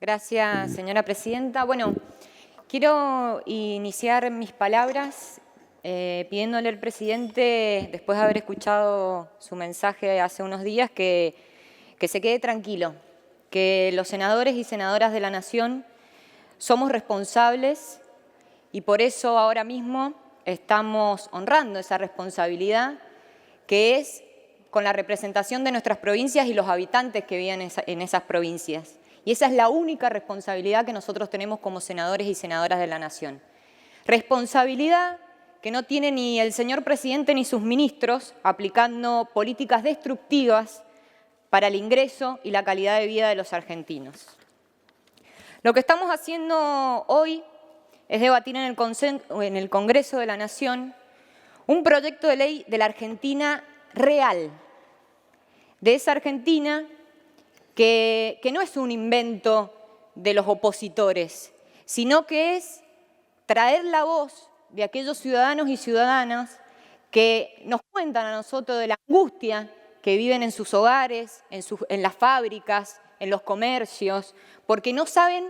Gracias, señora presidenta. Bueno, quiero iniciar mis palabras pidiéndole al presidente, después de haber escuchado su mensaje hace unos días, que se quede tranquilo, que los senadores y senadoras de la Nación somos responsables y por eso ahora mismo estamos honrando esa responsabilidad que es con la representación de nuestras provincias y los habitantes que viven en esas provincias. Y esa es la única responsabilidad que nosotros tenemos como senadores y senadoras de la Nación. Responsabilidad que no tiene ni el señor presidente ni sus ministros aplicando políticas destructivas para el ingreso y la calidad de vida de los argentinos. Lo que estamos haciendo hoy es debatir en el Congreso de la Nación un proyecto de ley de la Argentina real, de esa Argentina que no es un invento de los opositores, sino que es traer la voz de aquellos ciudadanos y ciudadanas que nos cuentan a nosotros de la angustia que viven en sus hogares, en las fábricas, en los comercios, porque no saben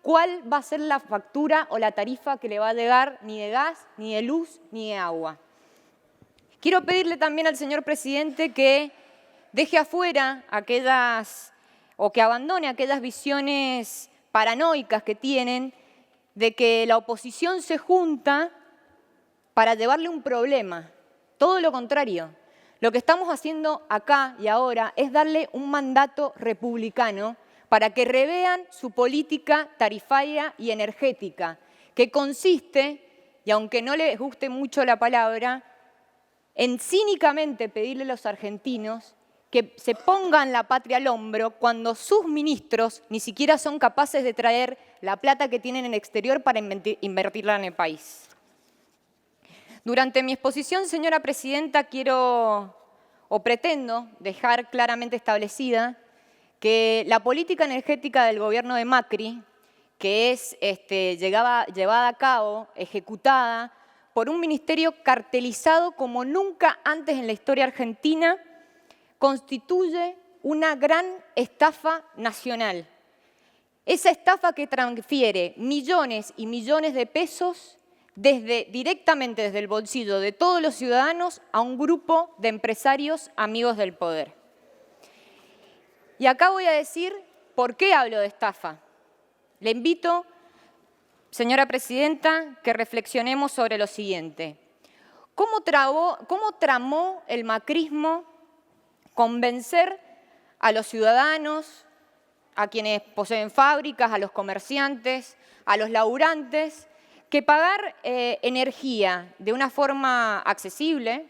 cuál va a ser la factura o la tarifa que le va a llegar ni de gas, ni de luz, ni de agua. Quiero pedirle también al señor presidente que deje afuera o que abandone aquellas visiones paranoicas que tienen de que la oposición se junta para llevarle un problema. Todo lo contrario. Lo que estamos haciendo acá y ahora es darle un mandato republicano para que revean su política tarifaria y energética, que consiste, y aunque no les guste mucho la palabra, en cínicamente pedirle a los argentinos que se pongan la patria al hombro cuando sus ministros ni siquiera son capaces de traer la plata que tienen en el exterior para invertirla en el país. Durante mi exposición, señora presidenta, pretendo dejar claramente establecida que la política energética del gobierno de Macri, que es llevada a cabo, ejecutada por un ministerio cartelizado como nunca antes en la historia argentina, constituye una gran estafa nacional. Esa estafa que transfiere millones y millones de pesos directamente desde el bolsillo de todos los ciudadanos a un grupo de empresarios amigos del poder. Y acá voy a decir por qué hablo de estafa. Le invito, señora presidenta, que reflexionemos sobre lo siguiente. ¿Cómo tramó el macrismo convencer a los ciudadanos, a quienes poseen fábricas, a los comerciantes, a los laburantes, que pagar energía de una forma accesible,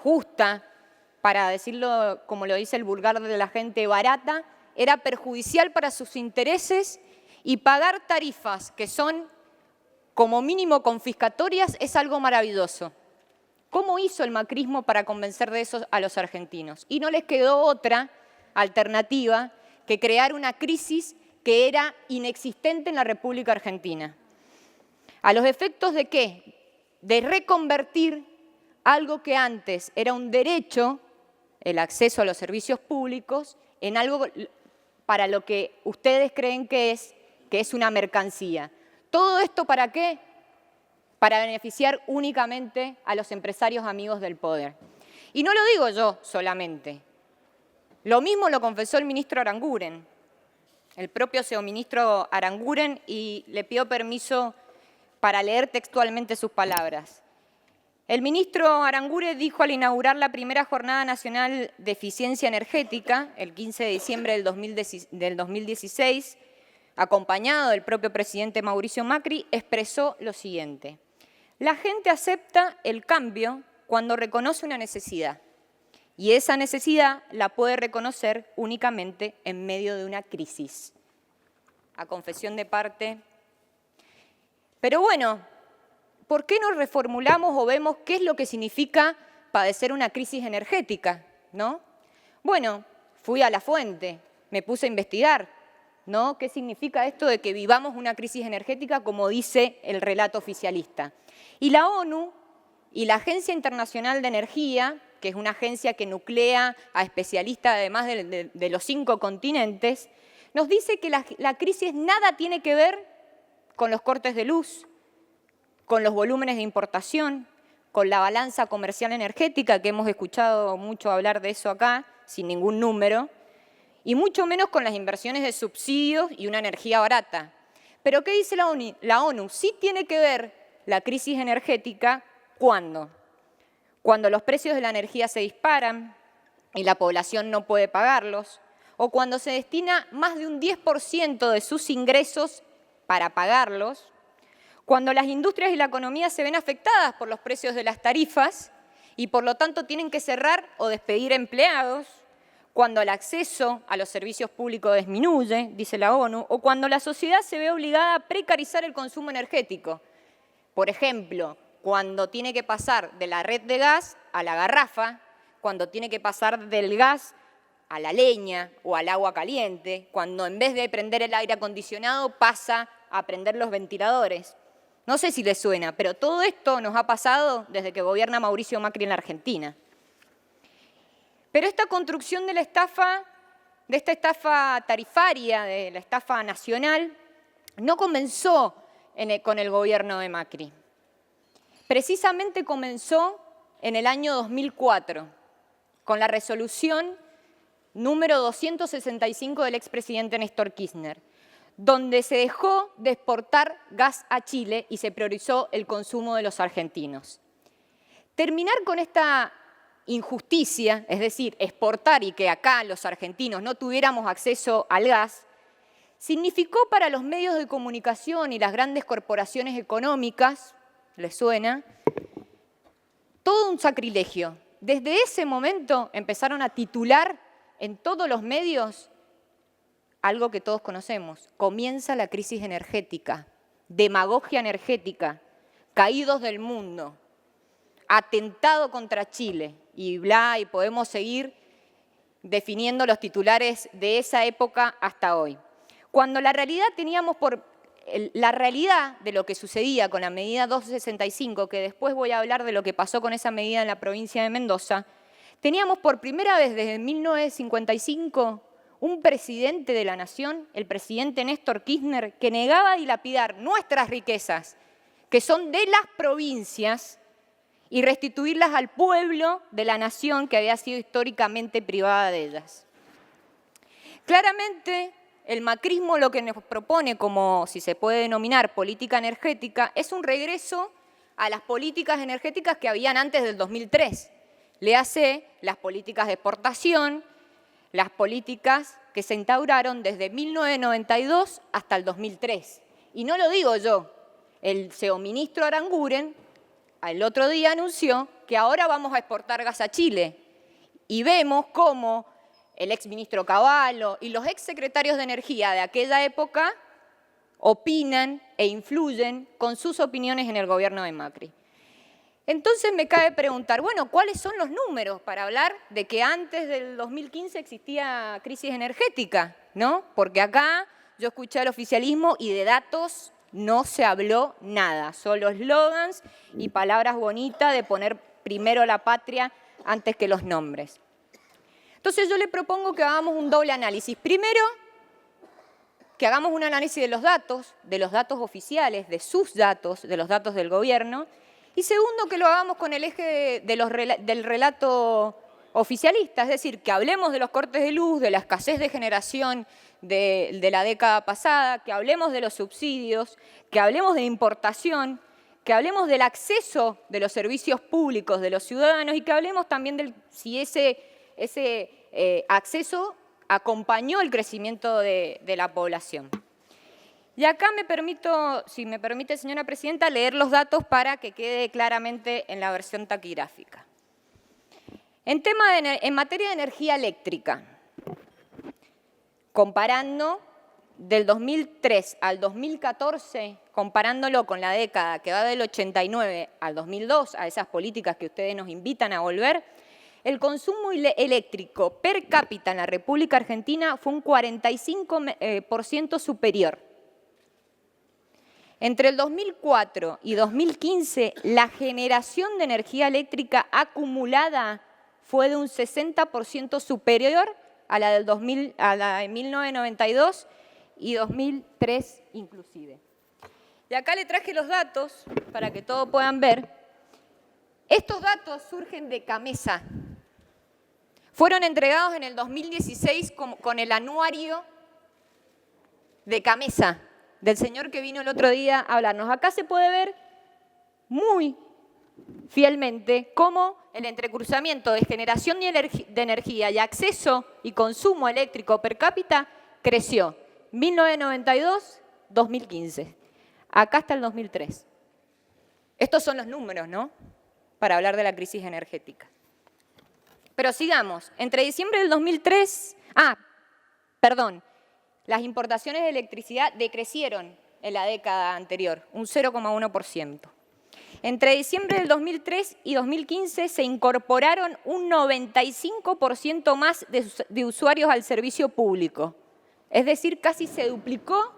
justa, para decirlo como lo dice el vulgar de la gente, barata, era perjudicial para sus intereses y pagar tarifas que son como mínimo confiscatorias es algo maravilloso? ¿Cómo hizo el macrismo para convencer de eso a los argentinos? Y no les quedó otra alternativa que crear una crisis que era inexistente en la República Argentina. ¿A los efectos de qué? De reconvertir algo que antes era un derecho, el acceso a los servicios públicos, en algo para lo que ustedes creen que es una mercancía. ¿Todo esto para qué? Para beneficiar únicamente a los empresarios amigos del poder. Y no lo digo yo solamente. Lo mismo lo confesó el ministro Aranguren, el propio ministro Aranguren, y le pido permiso para leer textualmente sus palabras. El ministro Aranguren dijo al inaugurar la primera Jornada Nacional de Eficiencia Energética, el 15 de diciembre del 2016, acompañado del propio presidente Mauricio Macri, expresó lo siguiente: la gente acepta el cambio cuando reconoce una necesidad, y esa necesidad la puede reconocer únicamente en medio de una crisis. A confesión de parte. Pero bueno, ¿por qué no reformulamos o vemos qué es lo que significa padecer una crisis energética, ¿no? Bueno, fui a la fuente, me puse a investigar, ¿no? ¿Qué significa esto de que vivamos una crisis energética como dice el relato oficialista? Y la ONU y la Agencia Internacional de Energía, que es una agencia que nuclea a especialistas además de los 5 continentes, nos dice que la crisis nada tiene que ver con los cortes de luz, con los volúmenes de importación, con la balanza comercial energética, que hemos escuchado mucho hablar de eso acá, sin ningún número, y mucho menos con las inversiones de subsidios y una energía barata. Pero ¿qué dice la ONU? La ONU sí tiene que ver la crisis energética, ¿cuándo? Cuando los precios de la energía se disparan y la población no puede pagarlos, o cuando se destina más de un 10% de sus ingresos para pagarlos, cuando las industrias y la economía se ven afectadas por los precios de las tarifas y por lo tanto tienen que cerrar o despedir empleados, cuando el acceso a los servicios públicos disminuye, dice la ONU, o cuando la sociedad se ve obligada a precarizar el consumo energético. Por ejemplo, cuando tiene que pasar de la red de gas a la garrafa, cuando tiene que pasar del gas a la leña o al agua caliente, cuando en vez de prender el aire acondicionado pasa a prender los ventiladores. No sé si les suena, pero todo esto nos ha pasado desde que gobierna Mauricio Macri en la Argentina. Pero esta construcción de esta estafa tarifaria, de la estafa nacional, no comenzó con el gobierno de Macri. Precisamente comenzó en el año 2004, con la resolución número 265 del expresidente Néstor Kirchner, donde se dejó de exportar gas a Chile y se priorizó el consumo de los argentinos. Terminar con esta injusticia, es decir, exportar y que acá los argentinos no tuviéramos acceso al gas, significó para los medios de comunicación y las grandes corporaciones económicas, ¿les suena?, todo un sacrilegio. Desde ese momento empezaron a titular en todos los medios algo que todos conocemos: comienza la crisis energética, demagogia energética, caídos del mundo, atentado contra Chile, y bla, y podemos seguir definiendo los titulares de esa época hasta hoy. Cuando la realidad la realidad de lo que sucedía con la medida 265, que después voy a hablar de lo que pasó con esa medida en la provincia de Mendoza, teníamos por primera vez desde 1955 un presidente de la Nación, el presidente Néstor Kirchner, que negaba dilapidar nuestras riquezas, que son de las provincias, y restituirlas al pueblo de la Nación que había sido históricamente privada de ellas. Claramente, el macrismo lo que nos propone como, si se puede denominar, política energética, es un regreso a las políticas energéticas que habían antes del 2003. Le hace las políticas de exportación, las políticas que se instauraron desde 1992 hasta el 2003. Y no lo digo yo, el CEO-ministro Aranguren el otro día anunció que ahora vamos a exportar gas a Chile. Y vemos cómo el exministro Cavallo y los exsecretarios de Energía de aquella época opinan e influyen con sus opiniones en el gobierno de Macri. Entonces me cabe preguntar, bueno, ¿cuáles son los números para hablar de que antes del 2015 existía crisis energética? ¿No? Porque acá yo escuché al oficialismo y de datos no se habló nada, solo eslogans y palabras bonitas de poner primero la patria antes que los nombres. Entonces yo le propongo que hagamos un doble análisis. Primero, que hagamos un análisis de los datos oficiales, de sus datos, de los datos del gobierno. Y segundo, que lo hagamos con el eje del relato oficialista, es decir, que hablemos de los cortes de luz, de la escasez de generación de la década pasada, que hablemos de los subsidios, que hablemos de importación, que hablemos del acceso de los servicios públicos de los ciudadanos y que hablemos también de si ese acceso acompañó el crecimiento de la población. Y acá me permito, si me permite, señora presidenta, leer los datos para que quede claramente en la versión taquigráfica. En materia de energía eléctrica, comparando del 2003 al 2014, comparándolo con la década que va del 89 al 2002, a esas políticas que ustedes nos invitan a volver, el consumo eléctrico per cápita en la República Argentina fue un 45% superior. Entre el 2004 y 2015, la generación de energía eléctrica acumulada fue de un 60% superior a la de 1992 y 2003 inclusive. Y acá le traje los datos para que todos puedan ver. Estos datos surgen de CAMESA. Fueron entregados en el 2016 con el anuario de CAMESA, del señor que vino el otro día a hablarnos. Acá se puede ver muy fielmente cómo el entrecruzamiento de generación de energía y acceso y consumo eléctrico per cápita creció 1992-2015. Acá está el 2003. Estos son los números, ¿no? Para hablar de la crisis energética. Pero sigamos. Entre diciembre del 2003... Las importaciones de electricidad decrecieron en la década anterior, un 0,1%. Entre diciembre del 2003 y 2015 se incorporaron un 95% más de usuarios al servicio público. Es decir, casi se duplicó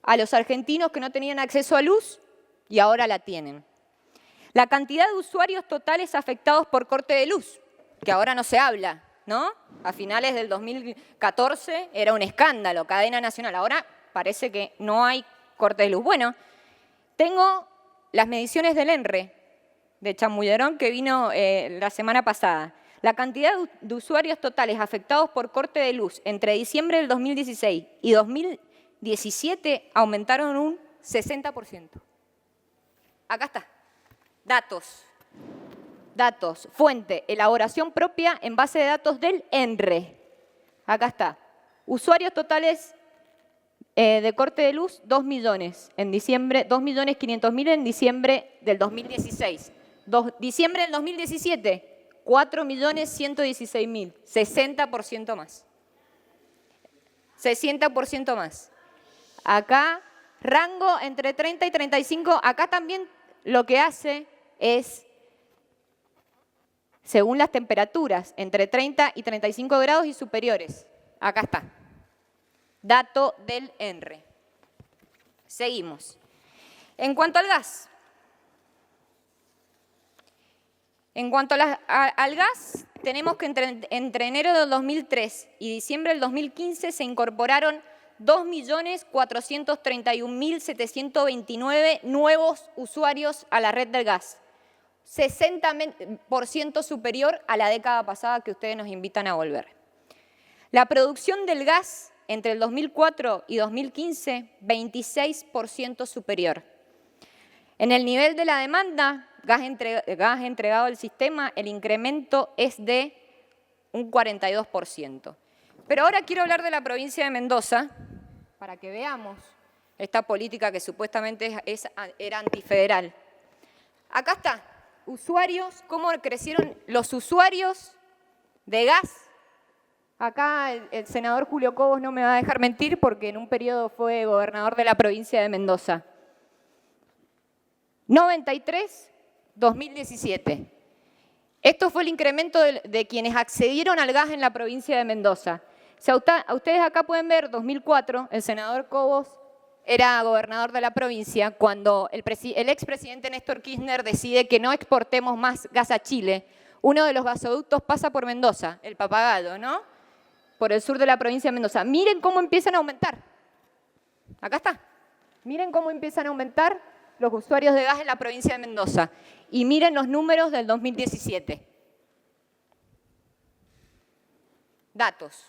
a los argentinos que no tenían acceso a luz y ahora la tienen. La cantidad de usuarios totales afectados por corte de luz, que ahora no se habla, ¿no? A finales del 2014 era un escándalo, cadena nacional. Ahora parece que no hay corte de luz. Bueno, tengo las mediciones del ENRE, de Chamullerón, que vino la semana pasada. La cantidad de usuarios totales afectados por corte de luz entre diciembre del 2016 y 2017 aumentaron un 60%. Acá está. Datos. Datos. Fuente, elaboración propia en base de datos del ENRE. Acá está. Usuarios totales de corte de luz, 2 millones en diciembre, 2.500.000 en diciembre del 2016. Diciembre del 2017, 4.116.000, 60% más. 60% más. Acá, rango entre 30 y 35, acá también lo que hace es, según las temperaturas, entre 30 y 35 grados y superiores. Acá está. Dato del ENRE. Seguimos. En cuanto al gas. En cuanto al gas, tenemos que entre enero del 2003 y diciembre del 2015 se incorporaron 2.431.729 nuevos usuarios a la red del gas. 60% superior a la década pasada que ustedes nos invitan a volver. La producción del gas entre el 2004 y 2015, 26% superior. En el nivel de la demanda, gas entregado al sistema, el incremento es de un 42%. Pero ahora quiero hablar de la provincia de Mendoza, para que veamos esta política que supuestamente era antifederal. Acá está, usuarios, cómo crecieron los usuarios de gas. Acá el senador Julio Cobos no me va a dejar mentir porque en un periodo fue gobernador de la provincia de Mendoza. 93, 2017. Esto fue el incremento de quienes accedieron al gas en la provincia de Mendoza. Ustedes acá pueden ver, 2004, el senador Cobos era gobernador de la provincia cuando el expresidente Néstor Kirchner decide que no exportemos más gas a Chile. Uno de los gasoductos pasa por Mendoza, el Papagayo, ¿no? Por el sur de la provincia de Mendoza. Miren cómo empiezan a aumentar. Acá está. Miren cómo empiezan a aumentar los usuarios de gas en la provincia de Mendoza. Y miren los números del 2017. Datos.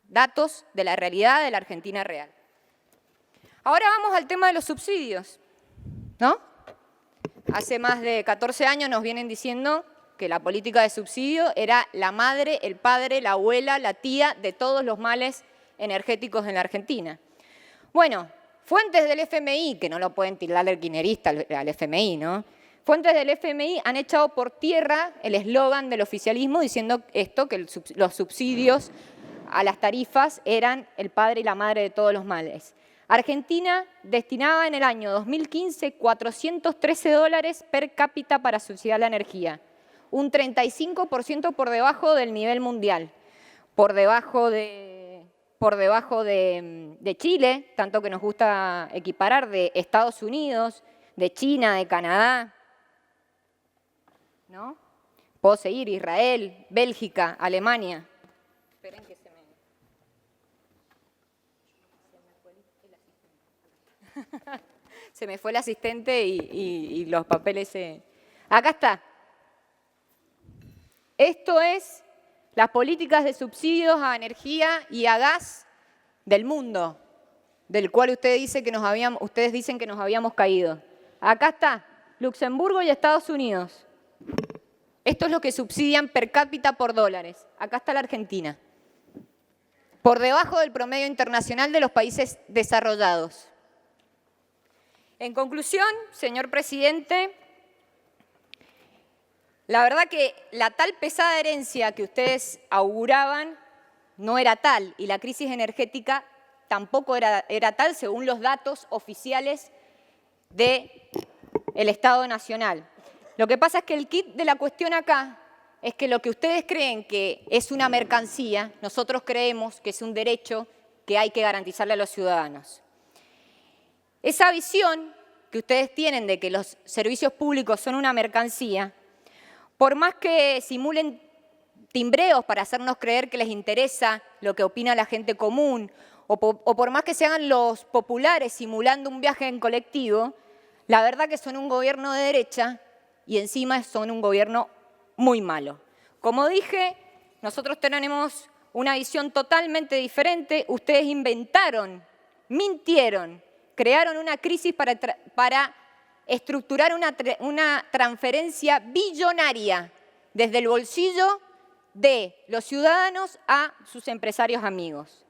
Datos de la realidad de la Argentina real. Ahora vamos al tema de los subsidios, ¿no? Hace más de 14 años nos vienen diciendo que la política de subsidio era la madre, el padre, la abuela, la tía de todos los males energéticos en la Argentina. Bueno, fuentes del FMI, que no lo pueden tildar de kirchnerista al FMI, ¿no? Fuentes del FMI han echado por tierra el eslogan del oficialismo diciendo esto, que los subsidios a las tarifas eran el padre y la madre de todos los males. Argentina destinaba en el año 2015 $413 per cápita para subsidiar la energía, un 35% por debajo del nivel mundial, por debajo de Chile, tanto que nos gusta equiparar, de Estados Unidos, de China, de Canadá, ¿no? Puedo seguir, Israel, Bélgica, Alemania. Se me fue el asistente y los papeles se... Acá está. Esto es las políticas de subsidios a energía y a gas del mundo, del cual ustedes dicen que nos habíamos caído. Acá está, Luxemburgo y Estados Unidos. Esto es lo que subsidian per cápita por dólares. Acá está la Argentina. Por debajo del promedio internacional de los países desarrollados. En conclusión, señor presidente, la verdad que la tal pesada herencia que ustedes auguraban no era tal, y la crisis energética tampoco era tal según los datos oficiales del Estado Nacional. Lo que pasa es que el kit de la cuestión acá es que lo que ustedes creen que es una mercancía, nosotros creemos que es un derecho que hay que garantizarle a los ciudadanos. Esa visión que ustedes tienen de que los servicios públicos son una mercancía, por más que simulen timbreos para hacernos creer que les interesa lo que opina la gente común, o por más que se hagan los populares simulando un viaje en colectivo, la verdad que son un gobierno de derecha y encima son un gobierno muy malo. Como dije, nosotros tenemos una visión totalmente diferente. Ustedes inventaron, mintieron, crearon una crisis para estructurar una transferencia billonaria desde el bolsillo de los ciudadanos a sus empresarios amigos.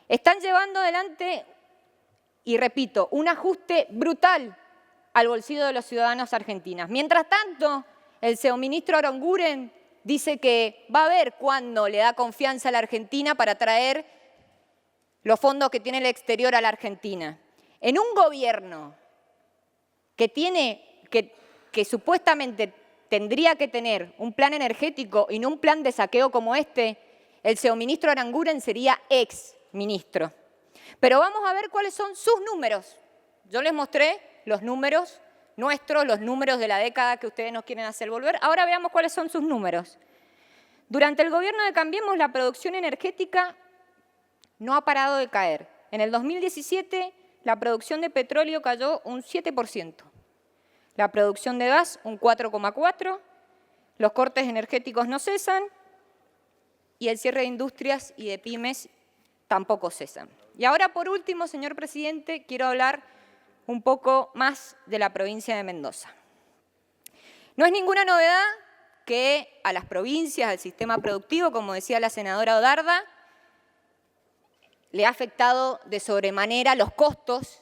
Están llevando adelante, y repito, un ajuste brutal al bolsillo de los ciudadanos argentinos. Mientras tanto, el ministro Aranguren dice que va a ver cuándo le da confianza a la Argentina para traer los fondos que tiene el exterior a la Argentina. En un gobierno que supuestamente tendría que tener un plan energético y no un plan de saqueo como este, el ministro Aranguren sería ex-ministro. Pero vamos a ver cuáles son sus números. Yo les mostré los números nuestros, los números de la década que ustedes nos quieren hacer volver. Ahora veamos cuáles son sus números. Durante el gobierno de Cambiemos, la producción energética no ha parado de caer. En el 2017, la producción de petróleo cayó un 7%. La producción de gas, un 4,4%. Los cortes energéticos no cesan. Y el cierre de industrias y de pymes tampoco cesan. Y ahora, por último, señor presidente, quiero hablar un poco más de la provincia de Mendoza. No es ninguna novedad que a las provincias, al sistema productivo, como decía la senadora Odarda, le ha afectado de sobremanera los costos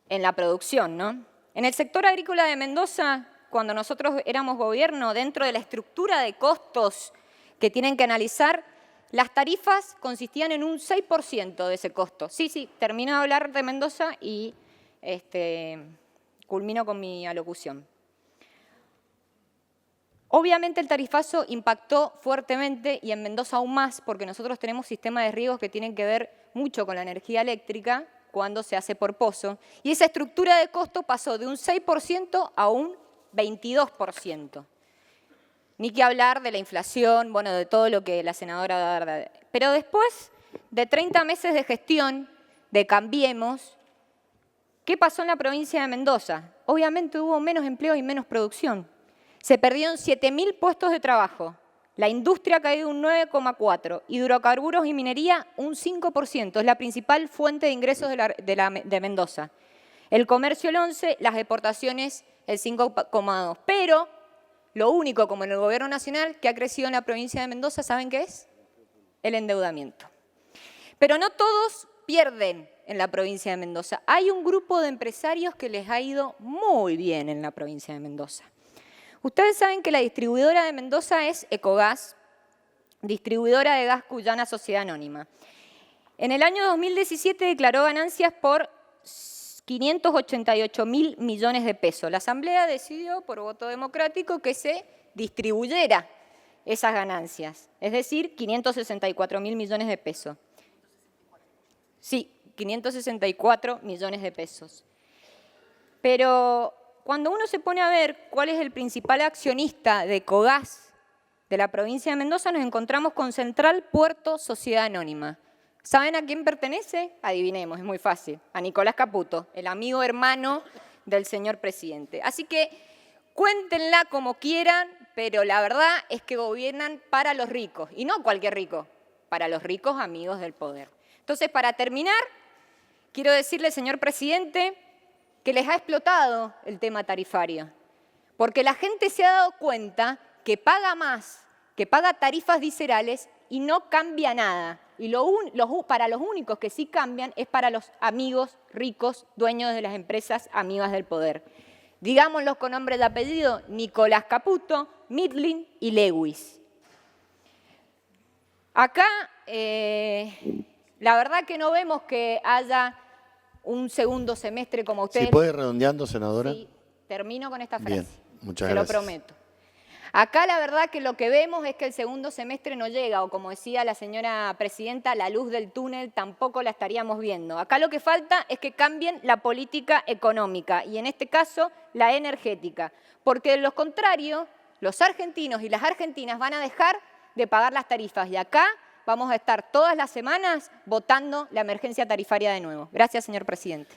en la producción, ¿no? En el sector agrícola de Mendoza, cuando nosotros éramos gobierno, dentro de la estructura de costos que tienen que analizar, las tarifas consistían en un 6% de ese costo. Sí, termino de hablar de Mendoza y culmino con mi alocución. Obviamente el tarifazo impactó fuertemente y en Mendoza aún más porque nosotros tenemos sistemas de riegos que tienen que ver mucho con la energía eléctrica cuando se hace por pozo. Y esa estructura de costo pasó de un 6% a un 22%. Ni que hablar de la inflación, bueno, de todo lo que la senadora Odarda. Pero después de 30 meses de gestión de Cambiemos, ¿qué pasó en la provincia de Mendoza? Obviamente hubo menos empleo y menos producción. Se perdieron 7.000 puestos de trabajo. La industria ha caído un 9,4%. Hidrocarburos y minería un 5%. Es la principal fuente de ingresos de Mendoza. El comercio el 11%, las exportaciones el 5,2%. Pero lo único, como en el gobierno nacional, que ha crecido en la provincia de Mendoza, ¿saben qué es? El endeudamiento. Pero no todos pierden en la provincia de Mendoza. Hay un grupo de empresarios que les ha ido muy bien en la provincia de Mendoza. Ustedes saben que la distribuidora de Mendoza es Ecogas, distribuidora de gas Cuyana Sociedad Anónima. En el año 2017 declaró ganancias por 588.000 millones de pesos. La Asamblea decidió, por voto democrático, que se distribuyera esas ganancias, es decir, 564.000 millones de pesos. Sí, 564 millones de pesos. Pero cuando uno se pone a ver cuál es el principal accionista de Ecogas de la provincia de Mendoza, nos encontramos con Central Puerto Sociedad Anónima. ¿Saben a quién pertenece? Adivinemos, es muy fácil. A Nicolás Caputo, el amigo hermano del señor presidente. Así que cuéntenla como quieran, pero la verdad es que gobiernan para los ricos, y no cualquier rico, para los ricos amigos del poder. Entonces, para terminar, quiero decirle, señor presidente, que les ha explotado el tema tarifario, porque la gente se ha dado cuenta que paga más, que paga tarifas viscerales y no cambia nada. Y para los únicos que sí cambian es para los amigos ricos, dueños de las empresas amigas del poder. Digámoslos con nombre y apellido: Nicolás Caputo, Midlin y Lewis. Acá, la verdad que no vemos que haya un segundo semestre como ustedes. ¿Si puede ir redondeando, senadora? Sí, termino con esta frase. Bien, muchas gracias. Se lo prometo. Acá la verdad que lo que vemos es que el segundo semestre no llega, o como decía la señora presidenta, la luz del túnel tampoco la estaríamos viendo. Acá lo que falta es que cambien la política económica y en este caso la energética, porque de lo contrario los argentinos y las argentinas van a dejar de pagar las tarifas y acá vamos a estar todas las semanas votando la emergencia tarifaria de nuevo. Gracias, señor presidente.